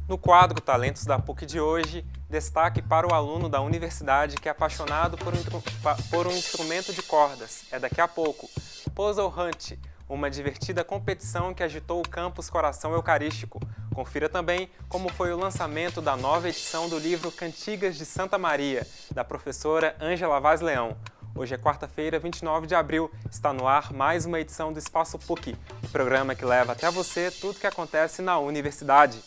No quadro Talentos da PUC de hoje, destaque para o aluno da universidade que é apaixonado por um instrumento de cordas. É daqui a pouco. Puzzle Hunt, uma divertida competição que agitou o campus Coração Eucarístico. Confira também como foi o lançamento da nova edição do livro Cantigas de Santa Maria, da professora Ângela Vaz Leão. Hoje é quarta-feira, 29 de abril, está no ar mais uma edição do Espaço PUC, o programa que leva até você tudo o que acontece na universidade.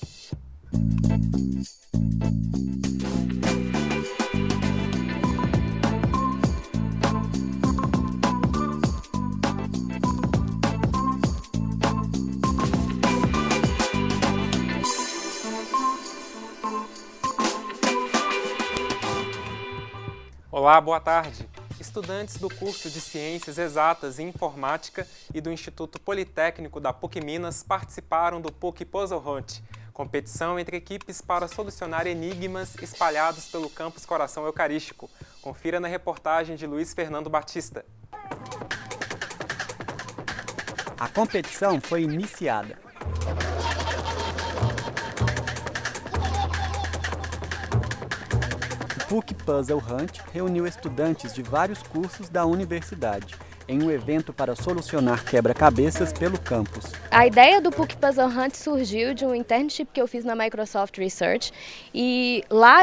Olá, boa tarde. Estudantes do curso de Ciências Exatas e Informática e do Instituto Politécnico da PUC Minas participaram do PUC Puzzle Hunt, competição entre equipes para solucionar enigmas espalhados pelo campus Coração Eucarístico. Confira na reportagem de Luiz Fernando Batista. A competição foi iniciada. O PUC Puzzle Hunt reuniu estudantes de vários cursos da universidade em um evento para solucionar quebra-cabeças pelo campus. A ideia do PUC Puzzle Hunt surgiu de um internship que eu fiz na Microsoft Research e lá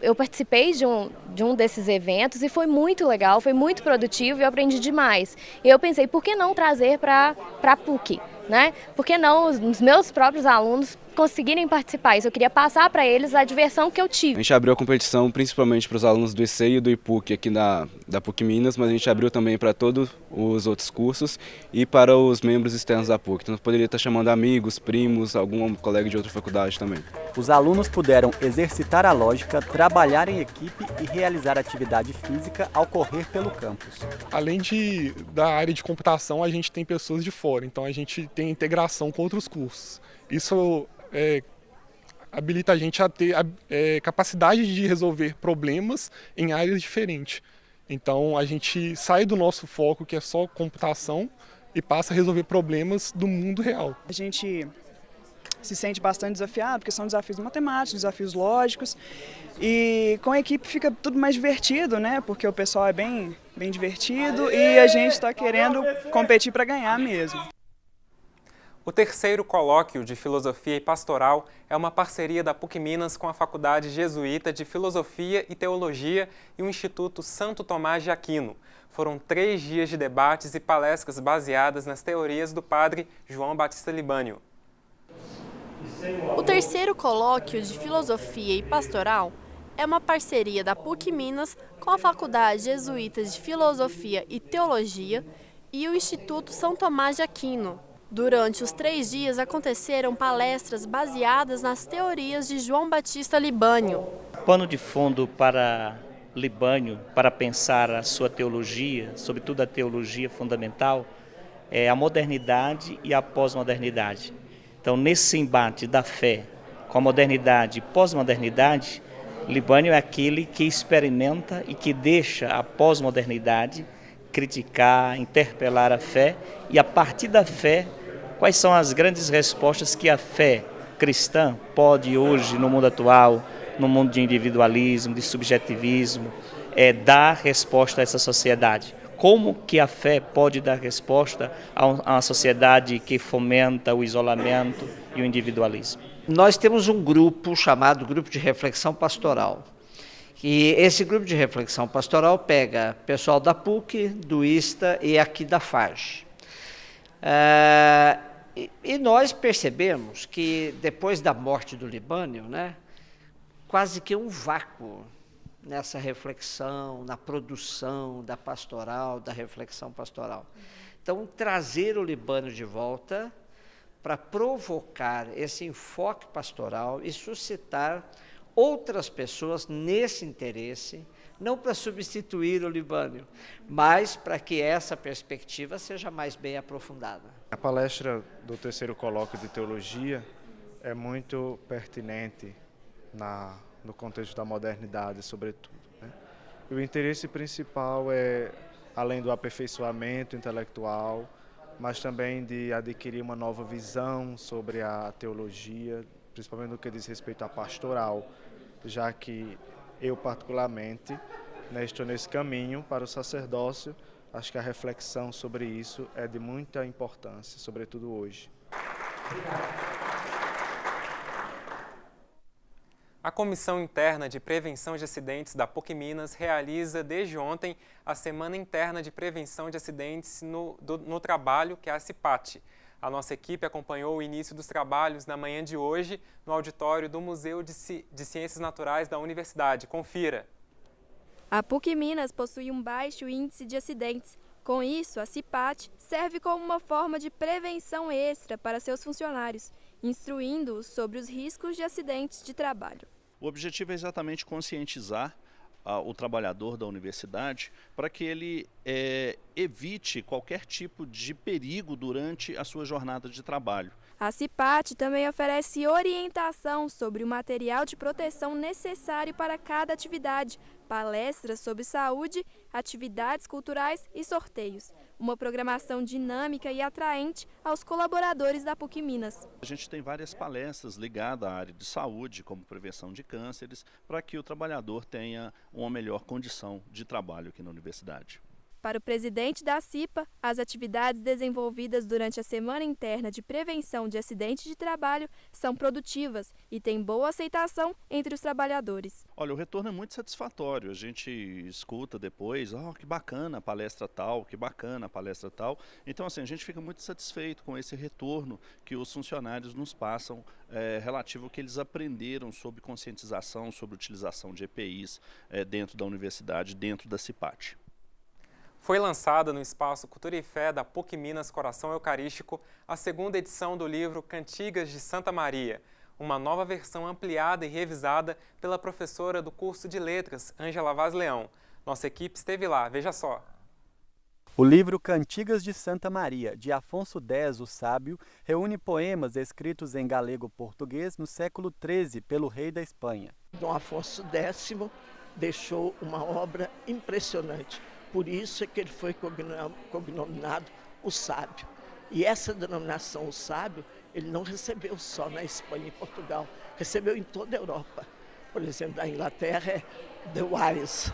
eu participei de um desses eventos e foi muito legal, foi muito produtivo e eu aprendi demais. E eu pensei, por que não trazer para a PUC? Né? Por que não os meus próprios alunos conseguirem participar? Isso eu queria passar para eles a diversão que eu tive. A gente abriu a competição principalmente para os alunos do ICEI e do IPUC aqui da PUC Minas, mas a gente abriu também para todos os outros cursos e para os membros externos da PUC. Então poderia estar chamando amigos, primos, algum colega de outra faculdade também. Os alunos puderam exercitar a lógica, trabalhar em equipe e realizar atividade física ao correr pelo campus. Além da área de computação, a gente tem pessoas de fora, então a gente tem integração com outros cursos. Isso habilita a gente a ter capacidade de resolver problemas em áreas diferentes. Então a gente sai do nosso foco, que é só computação, e passa a resolver problemas do mundo real. A gente se sente bastante desafiado, porque são desafios matemáticos, desafios lógicos, e com a equipe fica tudo mais divertido, né? Porque o pessoal é bem divertido e a gente está querendo competir para ganhar mesmo. O terceiro colóquio de Filosofia e Pastoral é uma parceria da PUC Minas com a Faculdade Jesuíta de Filosofia e Teologia e o Instituto Santo Tomás de Aquino. Foram 3 dias de debates e palestras baseadas nas teorias do padre João Batista Libânio. O terceiro colóquio de Filosofia e Pastoral é uma parceria da PUC Minas com a Faculdade Jesuíta de Filosofia e Teologia e o Instituto São Tomás de Aquino. Durante os 3 dias aconteceram palestras baseadas nas teorias de João Batista Libânio. Pano de fundo para Libânio, para pensar a sua teologia, sobretudo a teologia fundamental, é a modernidade e a pós-modernidade. Então, nesse embate da fé com a modernidade e pós-modernidade, Libânio é aquele que experimenta e que deixa a pós-modernidade criticar, interpelar a fé e, a partir da fé, quais são as grandes respostas que a fé cristã pode hoje, no mundo atual, no mundo de individualismo, de subjetivismo, dar resposta a essa sociedade? Como que a fé pode dar resposta a uma sociedade que fomenta o isolamento e o individualismo? Nós temos um grupo chamado Grupo de Reflexão Pastoral. E esse grupo de reflexão pastoral pega pessoal da PUC, do ISTA e aqui da FAGE. E nós percebemos que depois da morte do Libânio, né, quase que um vácuo nessa reflexão, na produção da pastoral, da reflexão pastoral. Então, trazer o Libânio de volta para provocar esse enfoque pastoral e suscitar outras pessoas nesse interesse, não para substituir o Libânio, mas para que essa perspectiva seja mais bem aprofundada. A palestra do terceiro colóquio de teologia é muito pertinente no contexto da modernidade, sobretudo, né? E o interesse principal é, além do aperfeiçoamento intelectual, mas também de adquirir uma nova visão sobre a teologia principalmente no que diz respeito à pastoral, já que eu particularmente, né, estou nesse caminho para o sacerdócio. Acho que a reflexão sobre isso é de muita importância, sobretudo hoje. A Comissão Interna de Prevenção de Acidentes da PUC Minas realiza desde ontem a Semana Interna de Prevenção de Acidentes no Trabalho, que é a CIPAT. A nossa equipe acompanhou o início dos trabalhos na manhã de hoje no auditório do Museu de Ciências Naturais da Universidade. Confira! A PUC Minas possui um baixo índice de acidentes. Com isso, a CIPAT serve como uma forma de prevenção extra para seus funcionários, instruindo-os sobre os riscos de acidentes de trabalho. O objetivo é exatamente conscientizar o trabalhador da universidade para que ele evite qualquer tipo de perigo durante a sua jornada de trabalho. A CIPAT também oferece orientação sobre o material de proteção necessário para cada atividade, palestras sobre saúde, atividades culturais e sorteios. Uma programação dinâmica e atraente aos colaboradores da PUC Minas. A gente tem várias palestras ligadas à área de saúde, como prevenção de cânceres, para que o trabalhador tenha uma melhor condição de trabalho aqui na universidade. Para o presidente da CIPA, as atividades desenvolvidas durante a Semana Interna de Prevenção de Acidentes de Trabalho são produtivas e têm boa aceitação entre os trabalhadores. Olha, o retorno é muito satisfatório. A gente escuta depois, que bacana a palestra tal, que bacana a palestra tal. Então, assim, a gente fica muito satisfeito com esse retorno que os funcionários nos passam relativo ao que eles aprenderam sobre conscientização, sobre utilização de EPIs dentro da universidade, dentro da CIPAT. Foi lançada no Espaço Cultura e Fé da PUC Minas Coração Eucarístico a segunda edição do livro Cantigas de Santa Maria, uma nova versão ampliada e revisada pela professora do curso de Letras, Ângela Vaz Leão. Nossa equipe esteve lá, veja só. O livro Cantigas de Santa Maria, de Afonso X, o Sábio, reúne poemas escritos em galego-português no século XIII pelo rei da Espanha. Dom Afonso X deixou uma obra impressionante. Por isso é que ele foi cognominado o Sábio. E essa denominação, o Sábio, ele não recebeu só na Espanha e Portugal, recebeu em toda a Europa. Por exemplo, na Inglaterra é The Wise,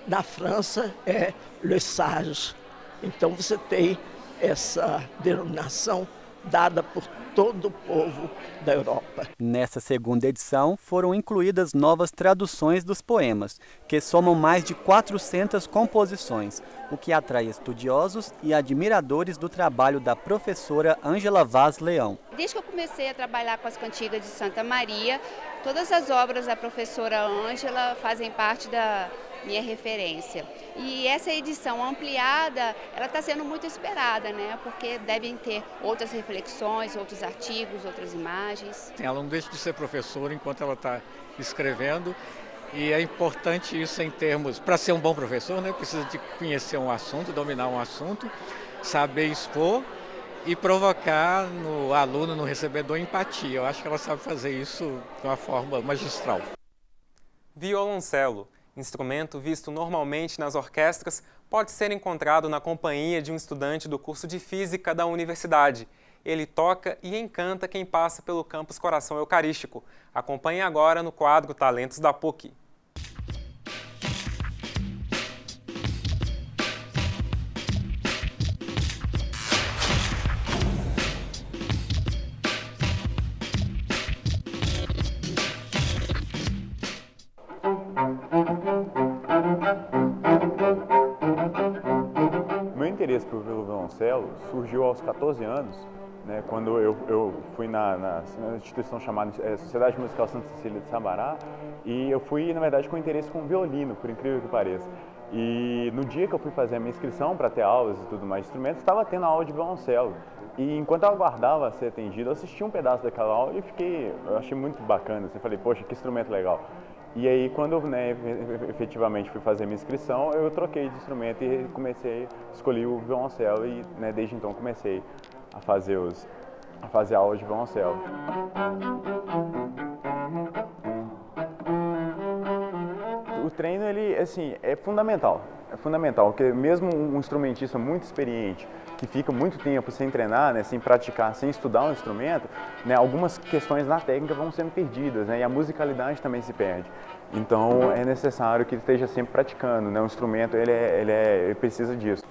na França é Le Sage. Então você tem essa denominação dada por todo o povo da Europa. Nessa segunda edição, foram incluídas novas traduções dos poemas, que somam mais de 400 composições, o que atrai estudiosos e admiradores do trabalho da professora Ângela Vaz Leão. Desde que eu comecei a trabalhar com as cantigas de Santa Maria, todas as obras da professora Ângela fazem parte da minha referência. E essa edição ampliada, ela está sendo muito esperada, né? Porque devem ter outras reflexões, outros artigos, outras imagens. Ela não deixa de ser professora enquanto ela está escrevendo. E é importante isso em termos, para ser um bom professor, né? Precisa de conhecer um assunto, dominar um assunto, saber expor e provocar no aluno, no recebedor, empatia. Eu acho que ela sabe fazer isso de uma forma magistral. Violoncelo, instrumento visto normalmente nas orquestras, pode ser encontrado na companhia de um estudante do curso de Física da universidade. Ele toca e encanta quem passa pelo campus Coração Eucarístico. Acompanhe agora no quadro Talentos da PUC. Meu interesse pelo violoncelo surgiu aos 14 anos, né, quando eu fui na instituição chamada Sociedade Musical Santa Cecília de Sabará, e eu fui, na verdade, com interesse com violino, por incrível que pareça. E no dia que eu fui fazer a minha inscrição para ter aulas e tudo mais de instrumentos, estava tendo aula de violoncelo. E enquanto eu aguardava ser atendido, eu assisti um pedaço daquela aula e eu achei muito bacana, assim, falei, poxa, que instrumento legal. E aí, quando eu efetivamente fui fazer minha inscrição, eu troquei de instrumento e escolhi o violoncelo e desde então comecei a fazer aulas de violoncelo. O treino, ele, assim, é fundamental. fundamental, porque mesmo um instrumentista muito experiente, que fica muito tempo sem treinar, né, sem praticar, sem estudar um instrumento, né, algumas questões na técnica vão sendo perdidas, né, e a musicalidade também se perde. Então é necessário que ele esteja sempre praticando, né, o instrumento ele precisa disso.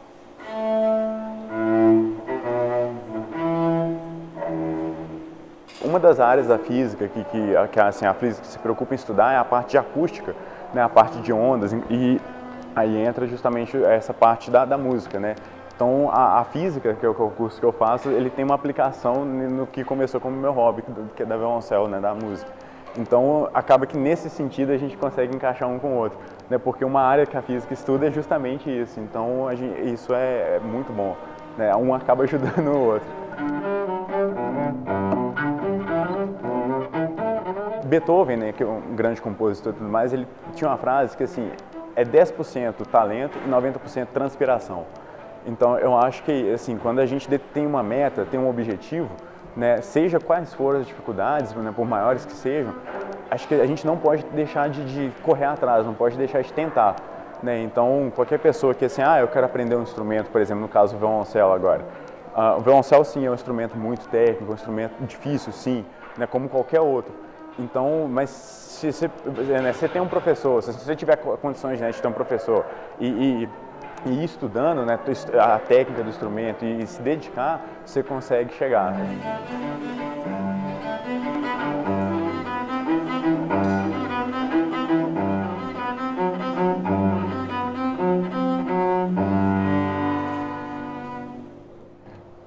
Uma das áreas da física que assim, a física se preocupa em estudar é a parte de acústica, né, a parte de ondas, e aí entra justamente essa parte da música, né? Então a física, que é o curso que eu faço, ele tem uma aplicação no que começou como meu hobby, que é da violoncelo, né, da música. Então acaba que nesse sentido a gente consegue encaixar um com o outro, né, porque uma área que a física estuda é justamente isso, então isso é muito bom, né, um acaba ajudando o outro. Beethoven, né, que é um grande compositor e tudo mais, ele tinha uma frase que assim, é 10% talento e 90% transpiração. Então eu acho que assim, quando a gente tem uma meta, tem um objetivo, né, seja quais forem as dificuldades, né, por maiores que sejam, acho que a gente não pode deixar de correr atrás, não pode deixar de tentar. Né? Então qualquer pessoa que assim, eu quero aprender um instrumento, por exemplo, no caso do violoncelo agora. O violoncelo sim é um instrumento muito técnico, um instrumento difícil sim, né, como qualquer outro. Então, mas se você tem um professor, se você tiver condições, né, de ter um professor e ir estudando, né, a técnica do instrumento e se dedicar, você consegue chegar.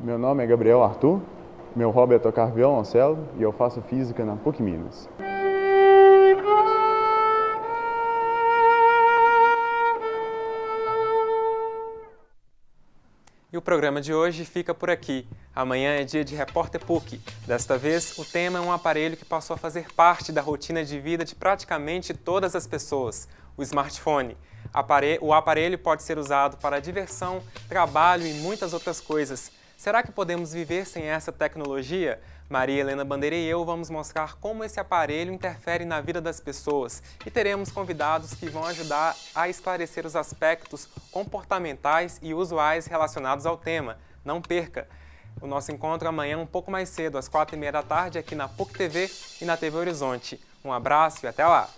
Meu nome é Gabriel Arthur, meu hobby é tocar violoncelo e eu faço física na PUC Minas. E o programa de hoje fica por aqui. Amanhã é dia de Repórter PUC. Desta vez, o tema é um aparelho que passou a fazer parte da rotina de vida de praticamente todas as pessoas, o smartphone. O aparelho pode ser usado para diversão, trabalho e muitas outras coisas. Será que podemos viver sem essa tecnologia? Maria Helena Bandeira e eu vamos mostrar como esse aparelho interfere na vida das pessoas e teremos convidados que vão ajudar a esclarecer os aspectos comportamentais e usuais relacionados ao tema. Não perca! O nosso encontro amanhã um pouco mais cedo, às 4h30 da tarde, aqui na PUC TV e na TV Horizonte. Um abraço e até lá!